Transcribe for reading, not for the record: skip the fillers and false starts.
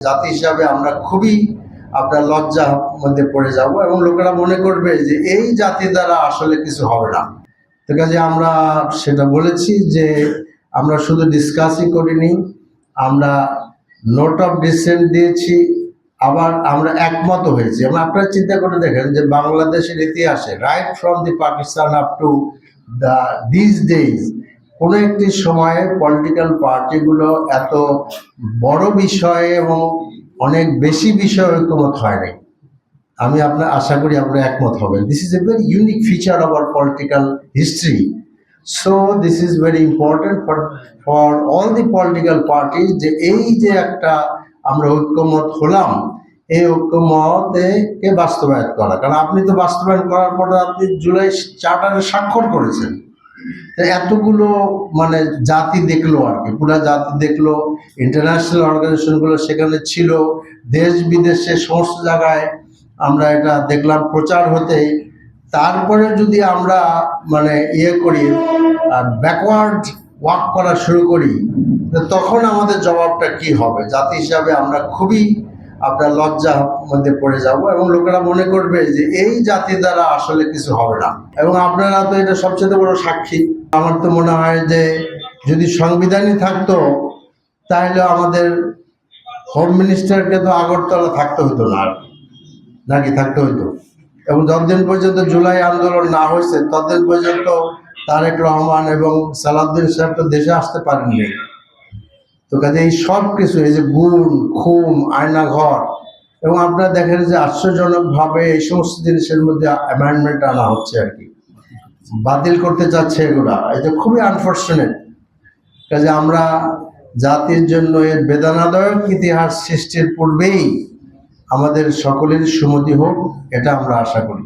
জাতি হিসাবে আমরা খুবই আপনার লজ্জার মধ্যে পড়ে যাব এবং লোকেরা মনে করবে যে এই জাতি দ্বারা আসলে কিছু হবে না। তো কাজে আমরা সেটা বলেছি যে আমরা শুধু ডিসকাসই করিনি, আমরা নোট অফ ডিসেন্ট দিয়েছি, আবার আমরা একমত হয়েছি। এবং আপনারা চিন্তা করে দেখেন যে বাংলাদেশের ইতিহাসে right from the Pakistan up to this days কোনো একটি সময়ে পলিটিক্যাল পার্টিগুলো এত বড় বিষয়ে এবং অনেক বেশি বিষয়ে ঐক্যমত হয় নাই। আমি আপনার আশা করি আপনারা একমত হবেন। This is a very unique feature of our political history. So this is very important for all the political party যে এই যে একটা আমরা ঐক্যমত হলাম, এই ঐক্যমতকে বাস্তবায়ন করা। কারণ আপনি তো বাস্তবায়ন করার পরে আপনি জুলাই চার্টারে স্বাক্ষর করেছেন। এতগুলো মানে জাতি দেখলো আর কি, পুরা জাতি দেখলো, ইন্টারন্যাশনাল অর্গানাইজেশনগুলো সেখানে ছিল, দেশ বিদেশে সমস্ত জায়গায় আমরা এটা দেখলাম প্রচার হতে। তারপরে যদি আমরা মানে করি আর ব্যাকওয়ার্ড ওয়াক করা শুরু করি, তখন আমাদের জবাবটা কি হবে? জাতি হিসাবে আমরা খুবই আপনার লজ্জার মধ্যে পড়ে যাব এবং লোকেরা মনে করবে যে এই জাতি দ্বারা আসলে কিছু হবে না। এবং আপনারা তো এটা সবচেয়ে বড় সাক্ষী। আমার তো মনে হয় যে যদি সংবিধানই থাকতো তাহলে আমাদের হোম মিনিস্টারকে তো আগরতলা থাকতে হতো না, আর নাকি থাকতে হইতো। এবং যতদিন পর্যন্ত জুলাই আন্দোলন না হয়েছে ততদিন পর্যন্ত তারেক রহমান এবং সালাউদ্দিন সাহেব তো দেশে আসতে পারেননি। তো কাজে এই সব কিছু, এই যে গুণ খুম আয়নাঘর, এবং আপনারা দেখেন যে আশ্চর্যজনকভাবে এই সমস্ত জিনিসের মধ্যে অ্যামেন্ডমেন্ট আনা হচ্ছে আর কি, বাতিল করতে চাচ্ছে এগুলা। এটা খুবই আনফর্চুনেট। কাজে আমরা জাতির জন্য এর বেদনাদায়ক ইতিহাস সৃষ্টির পূর্বেই আমাদের সকলের সুমতি হোক, এটা আমরা আশা করি।